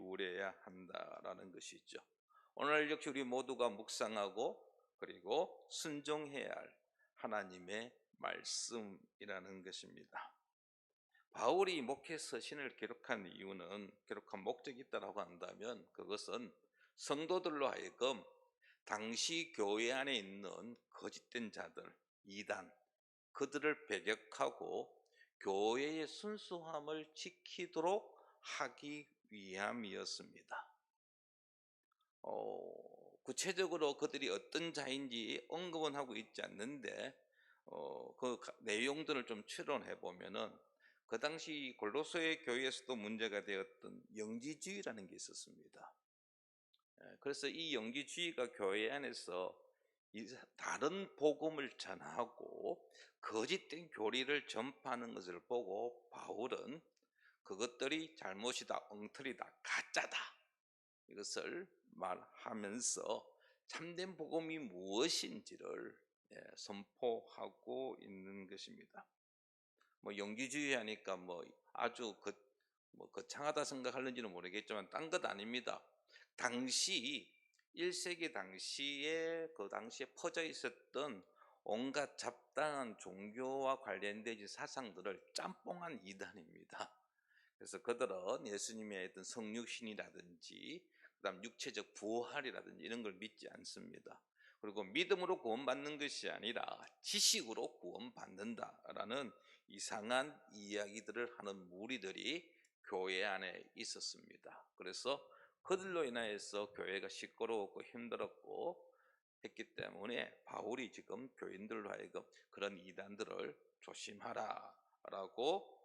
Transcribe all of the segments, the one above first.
기울여야 한다라는 것이죠. 오늘 역시 우리 모두가 묵상하고 그리고 순종해야 할 하나님의 말씀이라는 것입니다. 바울이 목회 서신을 기록한 목적이 있다고 한다면 그것은 성도들로 하여금 당시 교회 안에 있는 거짓된 자들, 이단, 그들을 배격하고 교회의 순수함을 지키도록 하기 위함이었습니다. 구체적으로 그들이 어떤 자인지 언급은 하고 있지 않는데 그 내용들을 좀 추론해 보면은 그 당시 골로새 교회에서도 문제가 되었던 영지주의라는 게 있었습니다. 그래서 이 영지주의가 교회 안에서 다른 복음을 전하고 거짓된 교리를 전파하는 것을 보고 바울은 그것들이 잘못이다, 엉터리다, 가짜다 이것을 말하면서 참된 복음이 무엇인지를 선포하고 있는 것입니다. 영지주의 하니까 아주 거창하다 생각하는지는 모르겠지만 딴 것 아닙니다. 당시 1세기 당시에 그 당시에 퍼져 있었던 온갖 잡다한 종교와 관련된 사상들을 짬뽕한 이단입니다. 그래서 그들은 예수님의 어떤 성육신이라든지 그다음 육체적 부활이라든지 이런 걸 믿지 않습니다. 그리고 믿음으로 구원받는 것이 아니라 지식으로 구원받는다라는 이상한 이야기들을 하는 무리들이 교회 안에 있었습니다. 그래서 그들로 인하여서 교회가 시끄러웠고 힘들었고 했기 때문에 바울이 지금 교인들로 하여금 그런 이단들을 조심하라 라고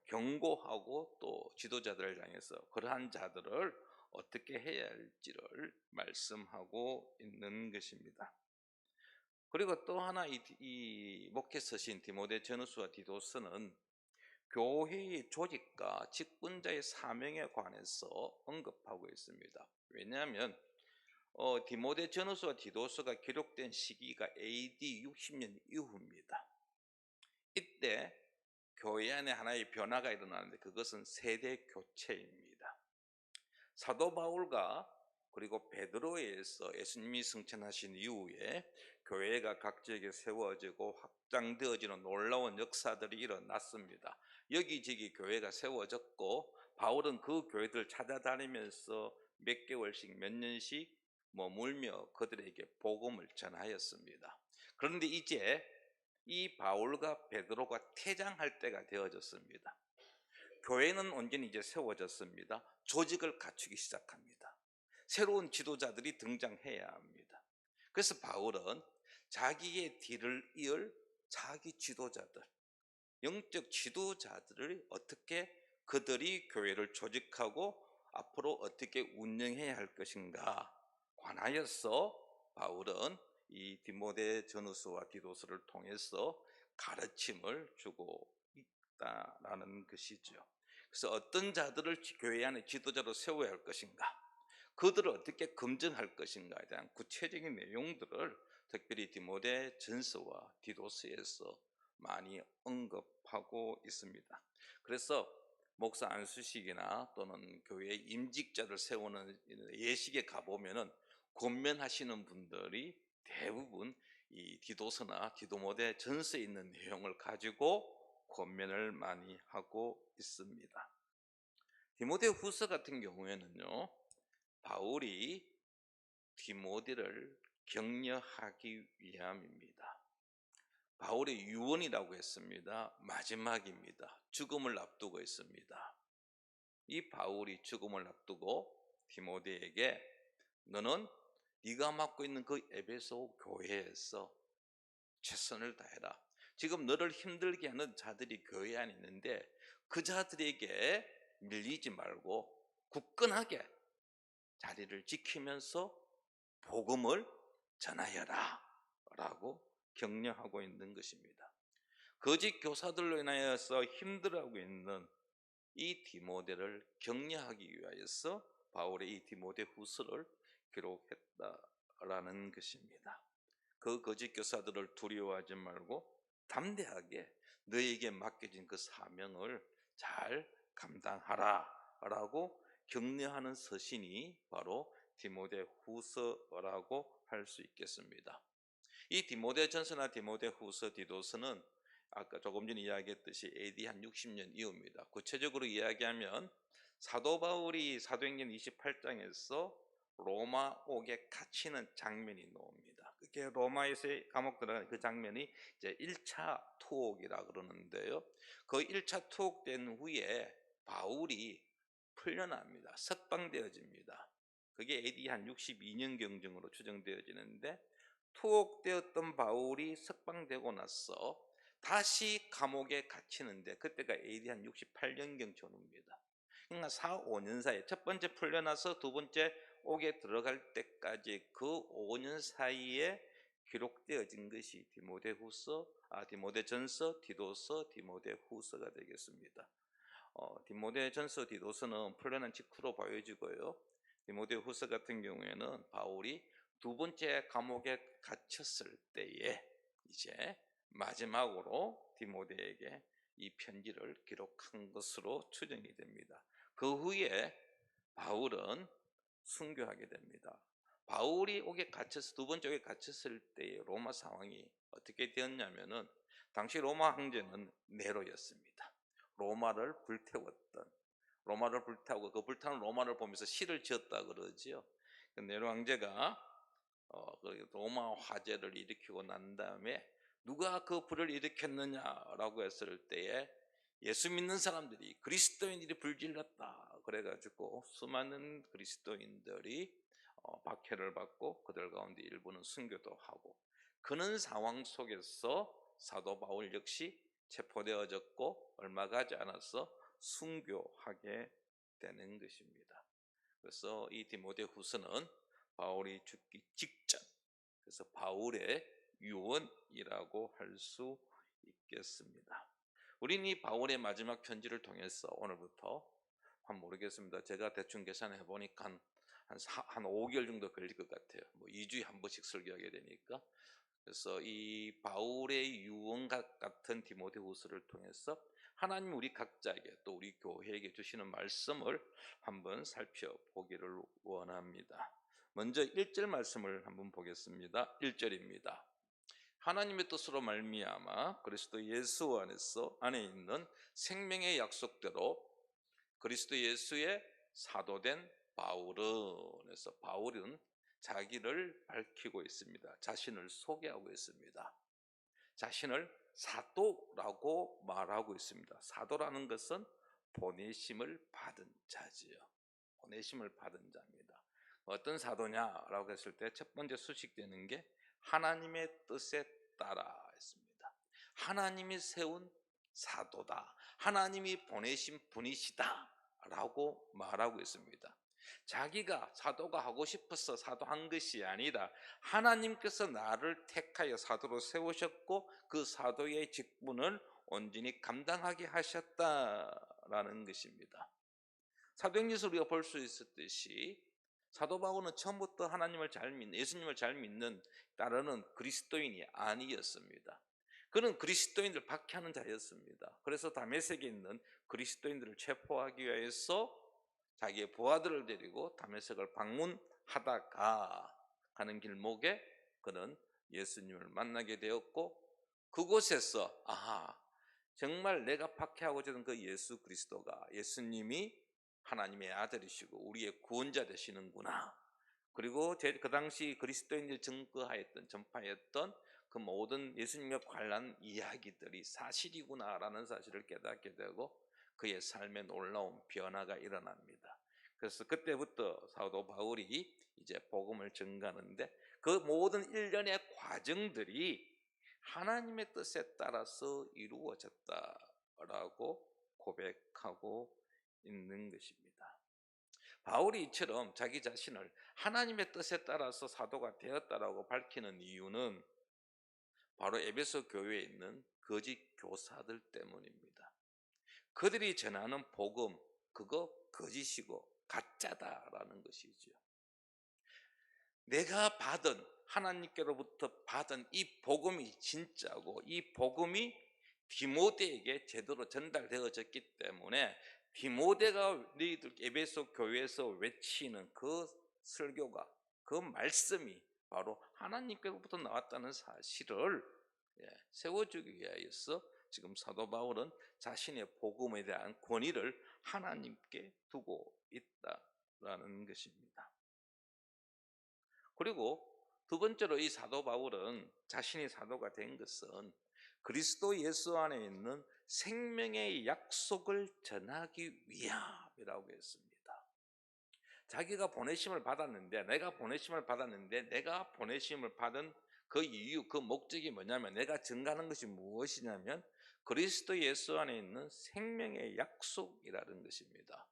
경고하고 또 지도자들을 향해서 그러한 자들을 어떻게 해야 할지를 말씀하고 있는 것입니다. 그리고 또 하나 이 목회 서신 디모데 전후서와 디도서는 교회의 조직과 직분자의 사명에 관해서 언급하고 있습니다. 왜냐하면 디모데 전후서와 디도서가 기록된 시기가 AD 60년 이후입니다. 이때 교회 안에 하나의 변화가 일어나는데 그것은 세대 교체입니다. 사도 바울과 그리고 베드로에 의해서 예수님이 승천하신 이후에 교회가 각 지역에 세워지고 확장되어지는 놀라운 역사들이 일어났습니다. 여기저기 교회가 세워졌고 바울은 그 교회들 찾아다니면서 몇 개월씩 몇 년씩 머물며 그들에게 복음을 전하였습니다. 그런데 이제 이 바울과 베드로가 퇴장할 때가 되어졌습니다. 교회는 온전히 이제 세워졌습니다. 조직을 갖추기 시작합니다. 새로운 지도자들이 등장해야 합니다. 그래서 바울은 자기의 뒤를 이을 자기 지도자들, 영적 지도자들을 어떻게 그들이 교회를 조직하고 앞으로 어떻게 운영해야 할 것인가 관하여서 바울은 이 디모데 전후서와 디도서를 통해서 가르침을 주고 있다라는 것이죠. 그래서 어떤 자들을 교회 안에 지도자로 세워야 할 것인가, 그들을 어떻게 검증할 것인가에 대한 구체적인 내용들을 특별히 디모데 전서와 디도서에서 많이 언급하고 있습니다. 그래서 목사 안수식이나 또는 교회 임직자를 세우는 예식에 가보면은 권면하시는 분들이 대부분 이 디도서나 디모데 전서에 있는 내용을 가지고 권면을 많이 하고 있습니다. 디모데 후서 같은 경우에는요, 바울이 디모데를 격려하기 위함입니다. 바울의 유언이라고 했습니다. 마지막입니다. 죽음을 앞두고 있습니다. 이 바울이 죽음을 앞두고 디모데에게 너는 네가 맡고 있는 그 에베소 교회에서 최선을 다해라. 지금 너를 힘들게 하는 자들이 교회 안에 있는데 그 자들에게 밀리지 말고 굳건하게 자리를 지키면서 복음을 전하여라 라고 격려하고 있는 것입니다. 거짓 교사들로 인하여서 힘들어하고 있는 이 디모데를 격려하기 위하여서 바울의 이 디모데 후서를 기록했다라는 것입니다. 그 거짓 교사들을 두려워하지 말고 담대하게 너에게 맡겨진 그 사명을 잘 감당하라 라고 격려하는 서신이 바로 디모데후서라고 할 수 있겠습니다. 이 디모데전서나 디모데후서, 디도서는 아까 조금 전에 이야기했듯이 AD 한 60년 이후입니다. 구체적으로 이야기하면 사도 바울이 사도행전 28장에서 로마 옥에 갇히는 장면이 나옵니다. 그게 로마에서 감옥 들어가는 그 장면이 이제 1차 투옥이라 그러는데요. 그 1차 투옥된 후에 바울이 풀려납니다. 석방되어집니다. 그게 AD 한 62년 경정으로 추정되어지는데, 투옥되었던 바울이 석방되고 나서 다시 감옥에 갇히는데 그때가 AD 한 68년경 전후입니다. 그러니까 4, 5년 사이에 첫 번째 풀려나서 두 번째 옥에 들어갈 때까지 그 5년 사이에 기록되어진 것이 디모데전서, 디도서, 디모데후서가 되겠습니다. 디모데전서, 디도서는 풀려난 직후로 보여지고요. 디모데후서 같은 경우에는 바울이 두 번째 감옥에 갇혔을 때에 이제 마지막으로 디모데에게 이 편지를 기록한 것으로 추정이 됩니다. 그 후에 바울은 순교하게 됩니다. 바울이 두 번째 옥에 갇혔을 때의 로마 상황이 어떻게 되었냐면은, 당시 로마 황제는 네로였습니다. 로마를 불태우고 그 불타는 로마를 보면서 시를 지었다 그러지요. 네로 황제가 로마 화재를 일으키고 난 다음에 누가 그 불을 일으켰느냐라고 했을 때에 예수 믿는 사람들이, 그리스도인들이 불질렀다 그래가지고 수많은 그리스도인들이 박해를 받고 그들 가운데 일부는 순교도 하고, 그런 상황 속에서 사도 바울 역시 체포되어졌고 얼마 가지 않아서 순교하게 되는 것입니다. 그래서 이 디모데후서는 바울이 죽기 직전, 그래서 바울의 유언이라고 할 수 있겠습니다. 우리는 이 바울의 마지막 편지를 통해서 오늘부터 모르겠습니다. 제가 대충 계산해 보니까 한 5개월 정도 걸릴 것 같아요. 2주에 한 번씩 설교하게 되니까. 그래서 이 바울의 유언 같은 디모데후서를 통해서 하나님 우리 각자에게, 또 우리 교회에게 주시는 말씀을 한번 살펴보기를 원합니다. 먼저 1절 말씀을 한번 보겠습니다. 1절입니다. 하나님의 뜻으로 말미암아 그리스도 예수 안에 있는 생명의 약속대로 그리스도 예수의 사도된 바울은, 그래서 바울은 자기를 밝히고 있습니다. 자신을 소개하고 있습니다. 자신을 사도라고 말하고 있습니다. 사도라는 것은 보내심을 받은 자지요. 보내심을 받은 자입니다. 어떤 사도냐라고 했을 때 첫 번째 수식되는 게 하나님의 뜻에 따라 했습니다. 하나님이 세운 사도다, 하나님이 보내신 분이시다 라고 말하고 있습니다. 자기가 사도가 하고 싶어서 사도한 것이 아니라 하나님께서 나를 택하여 사도로 세우셨고 그 사도의 직분을 온전히 감당하게 하셨다라는 것입니다. 사도행전에서 우리가 볼 수 있었듯이 사도 바울은 처음부터 예수님을 잘 믿는 따르는 그리스도인이 아니었습니다. 그는 그리스도인들 박해하는 자였습니다. 그래서 다메섹에 있는 그리스도인들을 체포하기 위해서 자기의 부하들을 데리고 다메섹을 방문하다가 가는 길목에 그는 예수님을 만나게 되었고, 그곳에서 정말 내가 박해하고자 하는 그 예수 그리스도가, 예수님이 하나님의 아들이시고 우리의 구원자 되시는구나, 그리고 그 당시 그리스도인들이 전파했던 그 모든 예수님과 관련 이야기들이 사실이구나라는 사실을 깨닫게 되고 그의 삶에 놀라운 변화가 일어납니다. 그래서 그때부터 사도 바울이 이제 복음을 전가하는데 그 모든 일련의 과정들이 하나님의 뜻에 따라서 이루어졌다라고 고백하고 있는 것입니다. 바울이 이처럼 자기 자신을 하나님의 뜻에 따라서 사도가 되었다라고 밝히는 이유는 바로 에베소 교회에 있는 거짓 교사들 때문입니다. 그들이 전하는 복음, 그거 거짓이고 가짜다라는 것이죠. 내가 하나님께로부터 받은 이 복음이 진짜고 이 복음이 디모데에게 제대로 전달되어졌기 때문에 디모데가 너희들 에베소 교회에서 외치는 그 설교가, 그 말씀이 바로 하나님께로부터 나왔다는 사실을 세워주기 위하여서 지금 사도 바울은 자신의 복음에 대한 권위를 하나님께 두고 있다라는 것입니다. 그리고 두 번째로 이 사도 바울은 자신이 사도가 된 것은 그리스도 예수 안에 있는 생명의 약속을 전하기 위함이라고 했습니다. 자기가 보내심을 받았는데, 내가 보내심을 받은 그 이유, 그 목적이 뭐냐면, 내가 증가하는 것이 무엇이냐면 그리스도 예수 안에 있는 생명의 약속이라는 것입니다.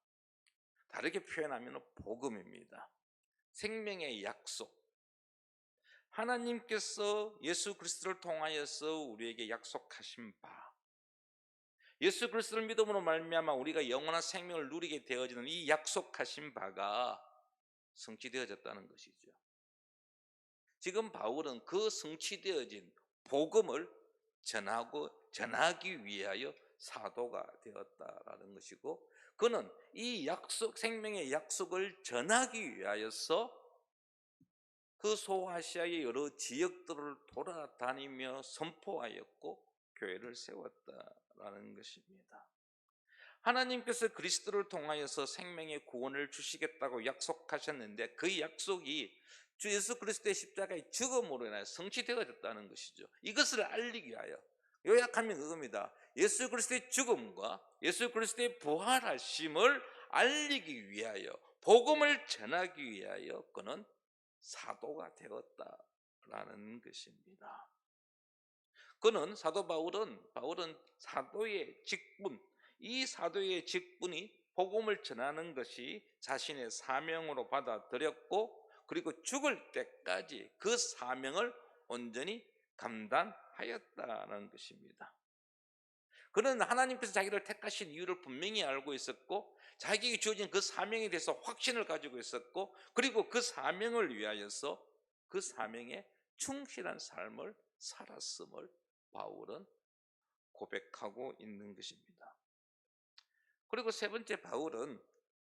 다르게 표현하면 복음입니다. 생명의 약속. 하나님께서 예수 그리스도를 통하여서 우리에게 약속하신 바, 예수 그리스도를 믿음으로 말미암아 우리가 영원한 생명을 누리게 되어지는 이 약속하신 바가 성취되어졌다는 것이죠. 지금 바울은 그 성취되어진 복음을 전하기 위하여 사도가 되었다라는 것이고, 그는 이 약속, 생명의 약속을 전하기 위하여서 그 소아시아의 여러 지역들을 돌아다니며 선포하였고 교회를 세웠다라는 것입니다. 하나님께서 그리스도를 통하여서 생명의 구원을 주시겠다고 약속하셨는데, 그 약속이 주 예수 그리스도의 십자가의 죽음으로 인하여 성취되어졌다는 것이죠. 이것을 알리기 위하여, 요약하면 그겁니다. 예수 그리스도의 죽음과 예수 그리스도의 부활하심을 알리기 위하여, 복음을 전하기 위하여 그는 사도가 되었다라는 것입니다. 그는 사도 바울은 사도의 직분, 이 사도의 직분이 복음을 전하는 것이 자신의 사명으로 받아들였고, 그리고 죽을 때까지 그 사명을 온전히 감당하였다는 것입니다. 그는 하나님께서 자기를 택하신 이유를 분명히 알고 있었고, 자기에게 주어진 그 사명에 대해서 확신을 가지고 있었고, 그리고 그 사명을 위하여서 그 사명에 충실한 삶을 살았음을 바울은 고백하고 있는 것입니다. 그리고 세 번째, 바울은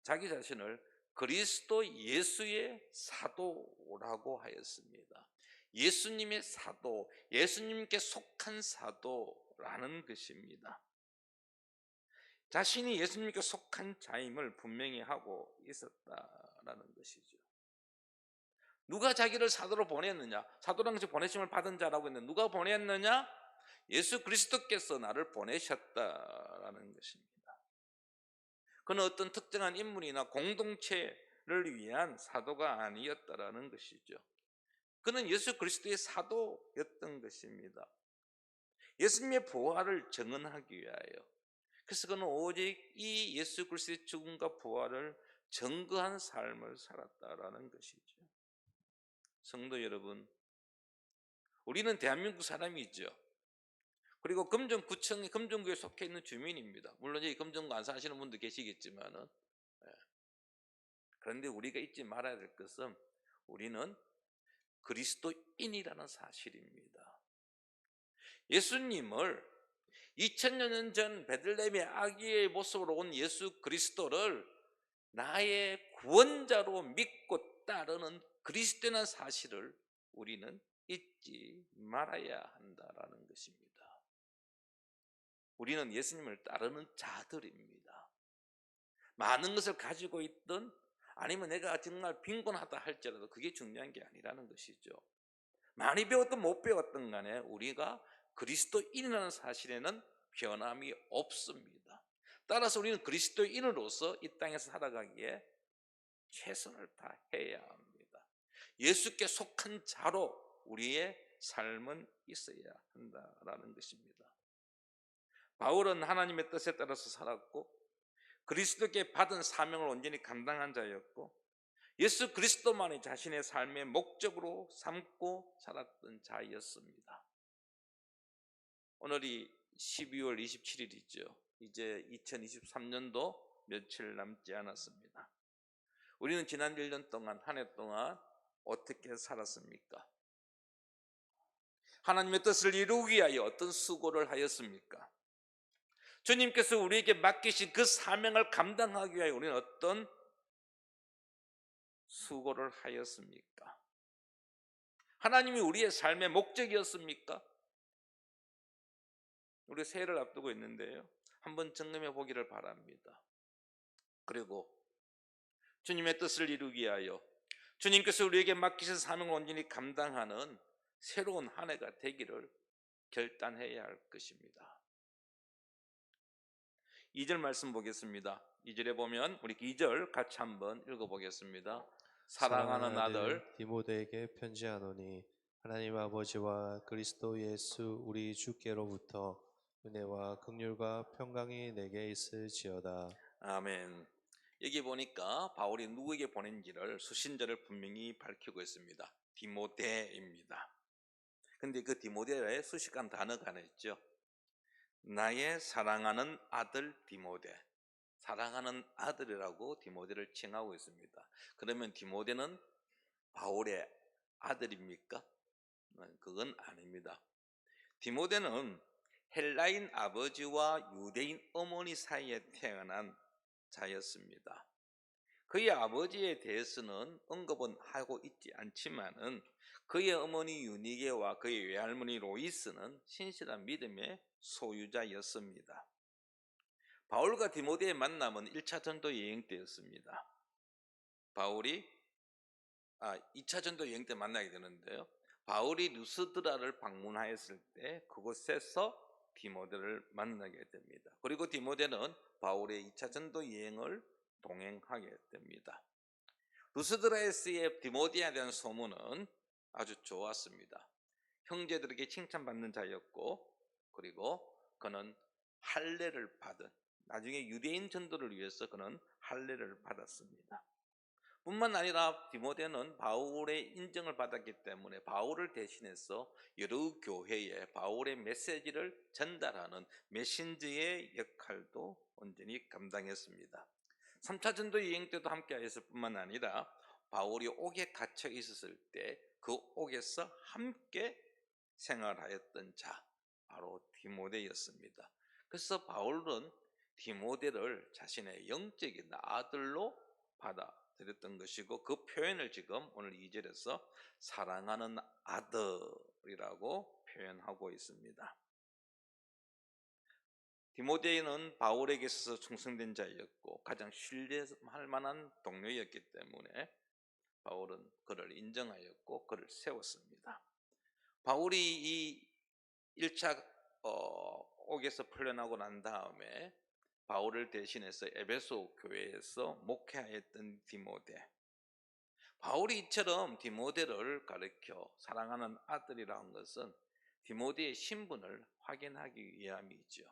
자기 자신을 그리스도 예수의 사도라고 하였습니다. 예수님의 사도, 예수님께 속한 사도라는 것입니다. 자신이 예수님께 속한 자임을 분명히 하고 있었다라는 것이죠. 누가 자기를 사도로 보냈느냐? 사도라는 것이 보내심을 받은 자라고 했는데, 누가 보냈느냐? 예수 그리스도께서 나를 보내셨다라는 것입니다. 그는 어떤 특정한 인물이나 공동체를 위한 사도가 아니었다라는 것이죠. 그는 예수 그리스도의 사도였던 것입니다. 예수님의 부활을 증언하기 위하여. 그래서 그는 오직 이 예수 그리스도의 죽음과 부활을 증거한 삶을 살았다라는 것이죠. 성도 여러분, 우리는 대한민국 사람이죠. 그리고 금정구청의 금정구에 속해 있는 주민입니다. 물론 여기 금정구 안 사시는 분도 계시겠지만은, 그런데 우리가 잊지 말아야 될 것은 우리는 그리스도인이라는 사실입니다. 예수님을 2000여 년 전 베들레헴의 아기의 모습으로 온 예수 그리스도를 나의 구원자로 믿고 따르는 그리스도라는 사실을 우리는 잊지 말아야 한다라는 것입니다. 우리는 예수님을 따르는 자들입니다. 많은 것을 가지고 있든 아니면 내가 정말 빈곤하다 할지라도 그게 중요한 게 아니라는 것이죠. 많이 배웠든 못 배웠든 간에 우리가 그리스도인이라는 사실에는 변함이 없습니다. 따라서 우리는 그리스도인으로서 이 땅에서 살아가기에 최선을 다해야 합니다. 예수께 속한 자로 우리의 삶은 있어야 한다라는 것입니다. 바울은 하나님의 뜻에 따라서 살았고, 그리스도께 받은 사명을 온전히 감당한 자였고, 예수 그리스도만이 자신의 삶의 목적으로 삼고 살았던 자였습니다. 오늘이 12월 27일이죠. 이제 2023년도 며칠 남지 않았습니다. 우리는 지난 1년 동안, 한 해 동안 어떻게 살았습니까? 하나님의 뜻을 이루기 위하여 어떤 수고를 하였습니까? 주님께서 우리에게 맡기신 그 사명을 감당하기 위하여 우리는 어떤 수고를 하였습니까? 하나님이 우리의 삶의 목적이었습니까? 우리 새해를 앞두고 있는데요, 한번 점검해 보기를 바랍니다. 그리고 주님의 뜻을 이루기 위하여 주님께서 우리에게 맡기신 사명을 온전히 감당하는 새로운 한 해가 되기를 결단해야 할 것입니다. 2절 말씀 보겠습니다. 2절에 보면 우리 2절 같이 한번 읽어보겠습니다. 사랑하는 아들 디모데에게 편지하노니 하나님 아버지와 그리스도 예수 우리 주께로부터 은혜와 긍휼과 평강이 내게 있을지어다. 아멘. 여기 보니까 바울이 누구에게 보낸지를 수신자를 분명히 밝히고 있습니다. 디모데입니다. 근데 그 디모데에 수식한 단어가 하나 있죠. 나의 사랑하는 아들 디모데. 사랑하는 아들이라고 디모데를 칭하고 있습니다. 그러면 디모데는 바울의 아들입니까? 그건 아닙니다. 디모데는 헬라인 아버지와 유대인 어머니 사이에 태어난 자였습니다. 그의 아버지에 대해서는 언급은 하고 있지 않지만은 그의 어머니 유니게와 그의 외할머니 로이스는 신실한 믿음의 소유자였습니다. 바울과 디모데의 만남은 1차 전도 여행 때였습니다. 바울이 2차 전도 여행 때 만나게 되는데요, 바울이 루스드라를 방문하였을 때 그곳에서 디모데를 만나게 됩니다. 그리고 디모데는 바울의 2차 전도 여행을 동행하게 됩니다. 루스드라에서의 디모데에 대한 소문은 아주 좋았습니다. 형제들에게 칭찬받는 자였고, 그리고 그는 할례를 받은, 나중에 유대인 전도를 위해서 그는 할례를 받았습니다. 뿐만 아니라 디모데는 바울의 인정을 받았기 때문에 바울을 대신해서 여러 교회에 바울의 메시지를 전달하는 메신저의 역할도 온전히 감당했습니다. 3차 전도 여행 때도 함께 하였을 뿐만 아니라 바울이 옥에 갇혀 있었을 때 그 옥에서 함께 생활하였던 자, 바로 디모데였습니다. 그래서 바울은 디모데를 자신의 영적인 아들로 받아들였던 것이고, 그 표현을 지금 오늘 2절에서 사랑하는 아들이라고 표현하고 있습니다. 디모데는 바울에게 있어서 충성된 자였고 가장 신뢰할 만한 동료였기 때문에 바울은 그를 인정하였고 그를 세웠습니다. 바울이 이 1차 옥에서 풀려나고 난 다음에 바울을 대신해서 에베소 교회에서 목회하였던 디모데, 바울이 이처럼 디모데를 가르쳐 사랑하는 아들이라는 것은 디모데의 신분을 확인하기 위함이죠.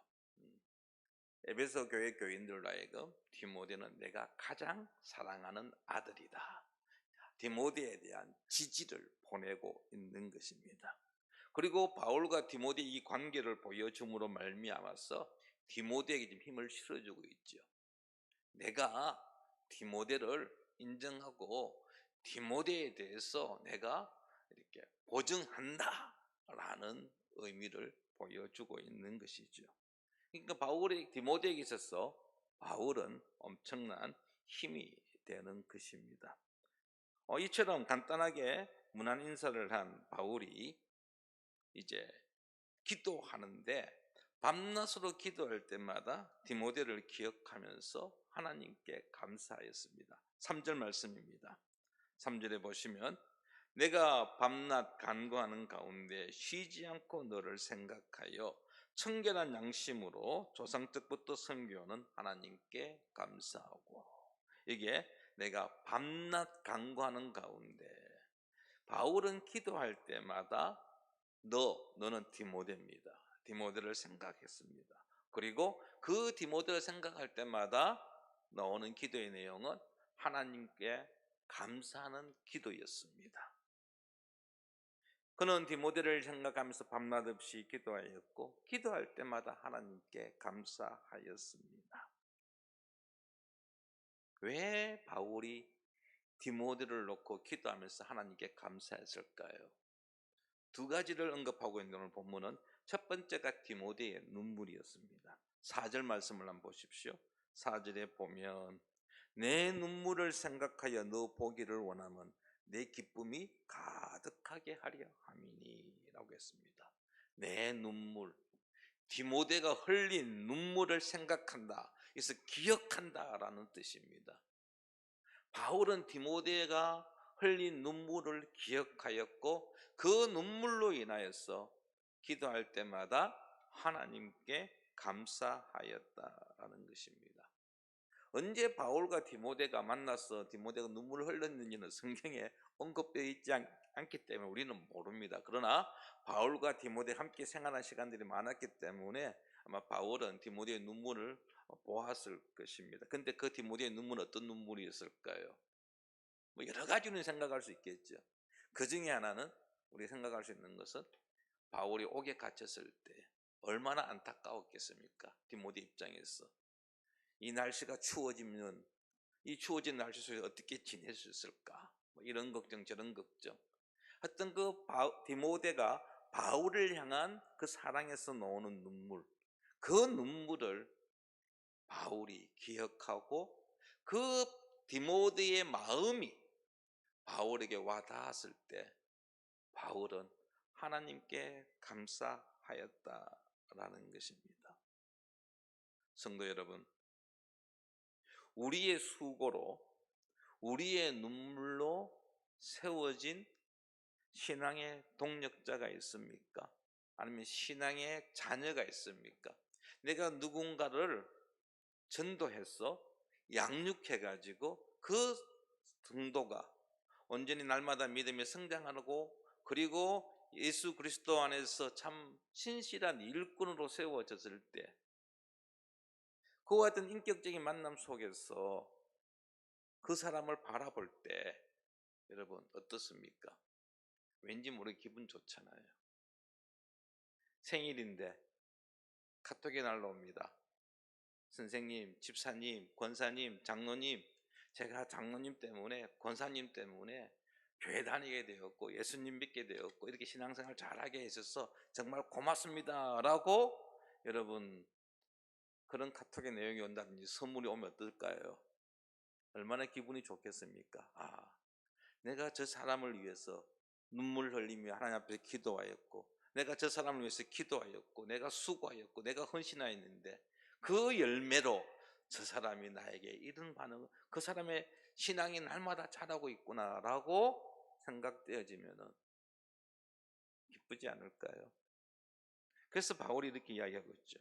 에베소 교회 교인들로 하여금 디모데는 내가 가장 사랑하는 아들이다, 디모데에 대한 지지를 보내고 있는 것입니다. 그리고 바울과 디모데 이 관계를 보여줌으로 말미암아서 디모데에게 좀 힘을 실어주고 있죠. 내가 디모데를 인정하고 디모데에 대해서 내가 이렇게 보증한다라는 의미를 보여주고 있는 것이죠. 그러니까 바울이 디모데에게 있어서 바울은 엄청난 힘이 되는 것입니다. 이처럼 간단하게 문안 인사를 한 바울이 이제 기도하는데 밤낮으로 기도할 때마다 디모데를 기억하면서 하나님께 감사하였습니다. 3절 말씀입니다. 3절에 보시면 내가 밤낮 간구하는 가운데 쉬지 않고 너를 생각하여 청결한 양심으로 조상 때부터 섬겨오는 하나님께 감사하고, 이게 내가 밤낮 간구하는 가운데, 바울은 기도할 때마다 너는 디모데입니다, 디모데를 생각했습니다. 그리고 그 디모데를 생각할 때마다 나오는 기도의 내용은 하나님께 감사하는 기도였습니다. 그는 디모데를 생각하면서 밤낮 없이 기도하였고 기도할 때마다 하나님께 감사하였습니다. 왜 바울이 디모데를 놓고 기도하면서 하나님께 감사했을까요? 두 가지를 언급하고 있는 오늘 본문은 첫 번째가 디모데의 눈물이었습니다. 4절 말씀을 한번 보십시오. 4절에 보면 내 눈물을 생각하여 너 보기를 원하면 내 기쁨이 가득하게 하려 함이니라고 했습니다. 내 눈물, 디모데가 흘린 눈물을 생각한다. 그래서 기억한다라는 뜻입니다. 바울은 디모데가 흘린 눈물을 기억하였고 그 눈물로 인하여서 기도할 때마다 하나님께 감사하였다라는 것입니다. 언제 바울과 디모데가 만나서 디모데가 눈물을 흘렸는지는 성경에 언급되어 있지 않기 때문에 우리는 모릅니다. 그러나 바울과 디모데가 함께 생활한 시간들이 많았기 때문에 아마 바울은 디모데의 눈물을 보았을 것입니다. 근데 그 디모데의 눈물은 어떤 눈물이었을까요? 뭐 여러 가지는 생각할 수 있겠죠. 그 중에 하나는 우리가 생각할 수 있는 것은 바울이 옥에 갇혔을 때 얼마나 안타까웠겠습니까? 디모데 입장에서 이 날씨가 추워지면 이 추워진 날씨 속에 어떻게 지낼 수 있을까? 뭐 이런 걱정 저런 걱정. 하여튼 그 디모데가 바울을 향한 그 사랑에서 나오는 눈물, 그 눈물을 바울이 기억하고 그 디모데의 마음이 바울에게 와닿았을 때 바울은 하나님께 감사하였다라는 것입니다. 성도 여러분, 우리의 수고로 우리의 눈물로 세워진 신앙의 동력자가 있습니까? 아니면 신앙의 자녀가 있습니까? 내가 누군가를 전도해서 양육해가지고 그 등도가 온전히 날마다 믿음이 성장하고 그리고 예수 그리스도 안에서 참 신실한 일꾼으로 세워졌을 때 그와 같은 인격적인 만남 속에서 그 사람을 바라볼 때 여러분 어떻습니까? 왠지 모르게 기분 좋잖아요. 생일인데 카톡이 날라옵니다. 선생님, 집사님, 권사님, 장로님, 제가 장로님 때문에 권사님 때문에 교회 다니게 되었고 예수님 믿게 되었고 이렇게 신앙생활 잘하게 해주셔서 정말 고맙습니다 라고 여러분 그런 카톡의 내용이 온다든지 선물이 오면 어떨까요? 얼마나 기분이 좋겠습니까? 내가 저 사람을 위해서 눈물 흘리며 하나님 앞에 기도하였고 내가 저 사람을 위해서 기도하였고 내가 수고하였고 내가 헌신하였는데 그 열매로 저 사람이 나에게 이런 반응을 그 사람의 신앙이 날마다 자라고 있구나라고 생각되어지면 기쁘지 않을까요? 그래서 바울이 이렇게 이야기하고 있죠.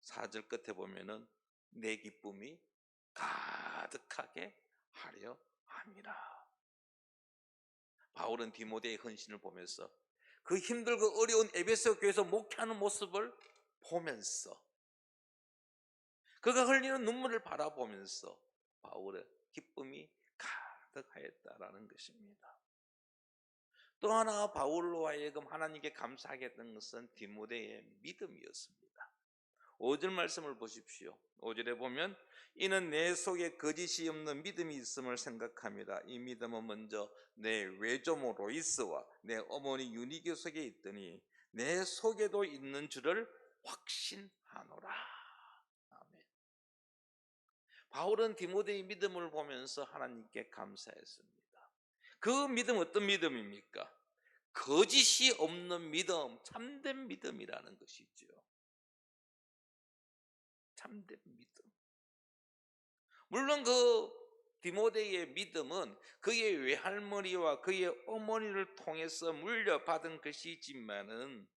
4절 끝에 보면은 내 기쁨이 가득하게 하려 함이라. 바울은 디모데의 헌신을 보면서 그 힘들고 어려운 에베소 교회에서 목회하는 모습을 보면서 그가 흘리는 눈물을 바라보면서 바울의 기쁨이 가득하였다라는 것입니다. 또 하나 바울로 하여금 하나님께 감사하게 했던 것은 디모데의 믿음이었습니다. 5절 말씀을 보십시오. 5절에 보면 이는 내 속에 거짓이 없는 믿음이 있음을 생각합니다. 이 믿음은 먼저 내 외조모 로이스와 내 어머니 유니게 속에 있더니 내 속에도 있는 줄을 확신하노라. 아멘. 바울은 디모데의 믿음을 보면서 하나님께 감사했습니다. 그 믿음 어떤 믿음입니까? 거짓이 없는 믿음, 참된 믿음이라는 것이죠. 참된 믿음. 물론 그 디모데의 믿음은 그의 외할머니와 그의 어머니를 통해서 물려받은 것이지만은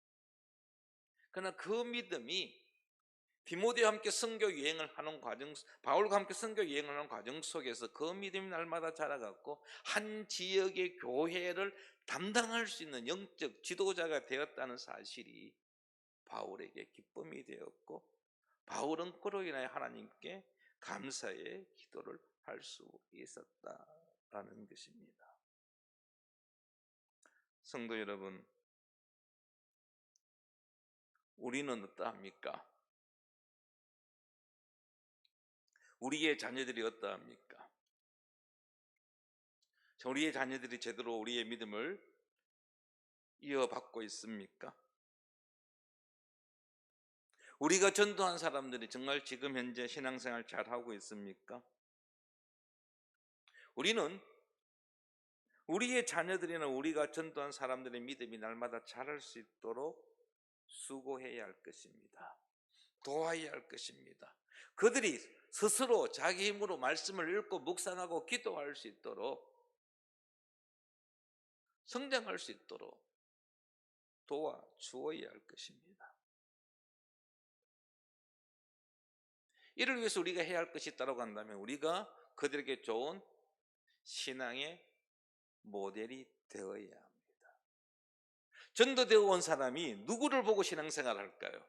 그러나 그 믿음이 디모데와 함께 선교 여행을 하는 과정, 바울과 함께 선교 여행을 하는 과정 속에서 그 믿음이 날마다 자라갔고 한 지역의 교회를 담당할 수 있는 영적 지도자가 되었다는 사실이 바울에게 기쁨이 되었고 바울은 그로 인하여 하나님께 감사의 기도를 할 수 있었다라는 것입니다. 성도 여러분, 우리는 어떠합니까? 우리의 자녀들이 어떠합니까? 우리의 자녀들이 제대로 우리의 믿음을 이어받고 있습니까? 우리가 전도한 사람들이 정말 지금 현재 신앙생활 잘하고 있습니까? 우리는 우리의 자녀들이나 우리가 전도한 사람들의 믿음이 날마다 자랄 수 있도록 수고해야 할 것입니다. 도와야 할 것입니다. 그들이 스스로 자기 힘으로 말씀을 읽고 묵상하고 기도할 수 있도록, 성장할 수 있도록 도와주어야 할 것입니다. 이를 위해서 우리가 해야 할 것이 있다고 한다면 우리가 그들에게 좋은 신앙의 모델이 되어야 합니다. 전도되어 온 사람이 누구를 보고 신앙생활을 할까요?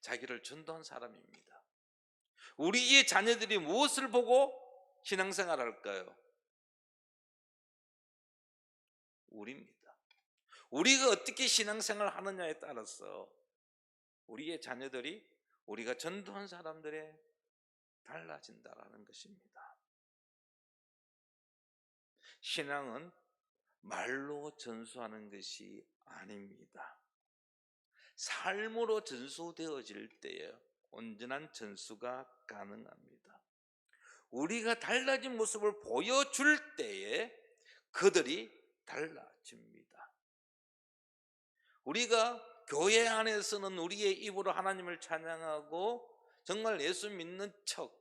자기를 전도한 사람입니다. 우리의 자녀들이 무엇을 보고 신앙생활을 할까요? 우리입니다. 우리가 어떻게 신앙생활을 하느냐에 따라서 우리의 자녀들이 우리가 전도한 사람들에 달라진다라는 것입니다. 신앙은 말로 전수하는 것이 아닙니다. 삶으로 전수되어질 때에 온전한 전수가 가능합니다. 우리가 달라진 모습을 보여줄 때에 그들이 달라집니다. 우리가 교회 안에서는 우리의 입으로 하나님을 찬양하고 정말 예수 믿는 척,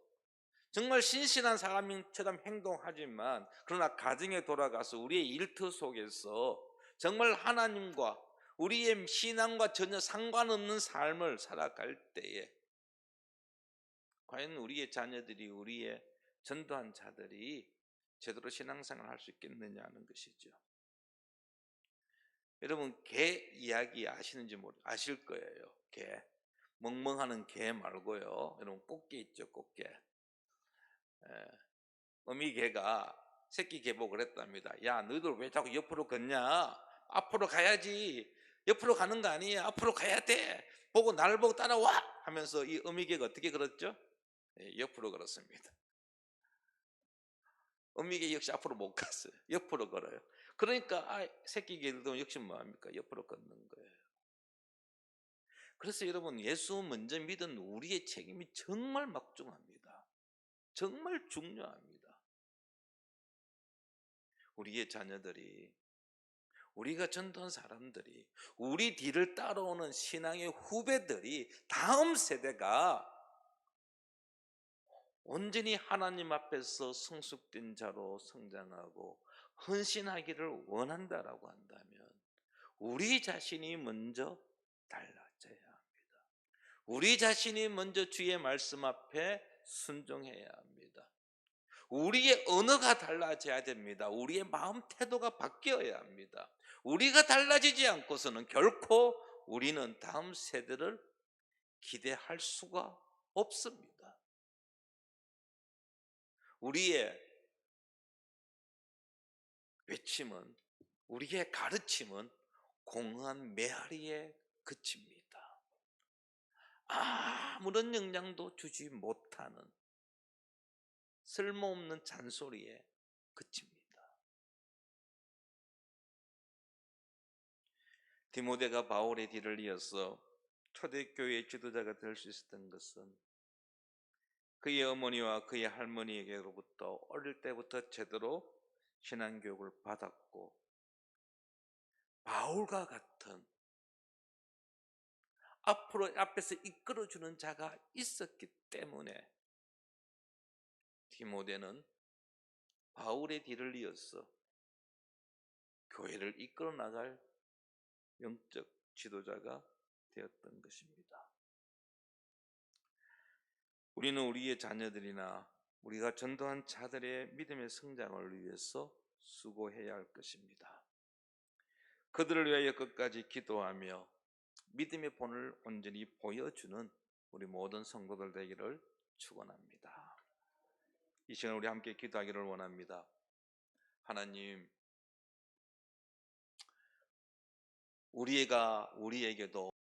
정말 신실한 사람처럼 행동하지만 그러나 가정에 돌아가서 우리의 일터 속에서 정말 하나님과 우리의 신앙과 전혀 상관없는 삶을 살아갈 때에 과연 우리의 자녀들이, 우리의 전도한 자들이 제대로 신앙생활을 할 수 있겠느냐는 것이죠. 여러분, 개 이야기 아시는지 아실 거예요. 개, 멍멍하는 개 말고요. 여러분, 꽃게 있죠, 꽃게. 어미개가 새끼 개복을 했답니다. 야, 너희들 왜 자꾸 옆으로 걷냐? 앞으로 가야지. 옆으로 가는 거 아니야. 앞으로 가야 돼. 보고 나를 보고 따라와 하면서 이 어미개가 어떻게 걸었죠? 옆으로 걸었습니다. 어미개 역시 앞으로 못 갔어요. 옆으로 걸어요. 그러니까 새끼 개들도 역시 뭐합니까? 옆으로 걷는 거예요. 그래서 여러분, 예수 먼저 믿은 우리의 책임이 정말 막중합니다. 정말 중요합니다. 우리의 자녀들이, 우리가 전도한 사람들이, 우리 뒤를 따라오는 신앙의 후배들이, 다음 세대가 온전히 하나님 앞에서 성숙된 자로 성장하고 헌신하기를 원한다라고 한다면 우리 자신이 먼저 달라져야 합니다. 우리 자신이 먼저 주의 말씀 앞에 순종해야 합니다. 우리의 언어가 달라져야 됩니다. 우리의 마음 태도가 바뀌어야 합니다. 우리가 달라지지 않고서는 결코 우리는 다음 세대를 기대할 수가 없습니다. 우리의 외침은, 우리의 가르침은 공허한 메아리에 그칩니다. 아무런 영향도 주지 못하는 쓸모없는 잔소리에 그칩니다. 디모데가 바울의 뒤를 이어서 초대교회의 지도자가 될 수 있었던 것은 그의 어머니와 그의 할머니에게로부터 어릴 때부터 제대로 신앙교육을 받았고 바울과 같은 앞에서 이끌어주는 자가 있었기 때문에 디모데는 바울의 뒤를 이어서 교회를 이끌어 나갈 영적 지도자가 되었던 것입니다. 우리는 우리의 자녀들이나 우리가 전도한 자들의 믿음의 성장을 위해서 수고해야 할 것입니다. 그들을 위하여 끝까지 기도하며 믿음의 본을 온전히 보여주는 우리 모든 성도들 되기를 축원합니다. 이 시간 우리 함께 기도하기를 원합니다. 하나님, 우리에게도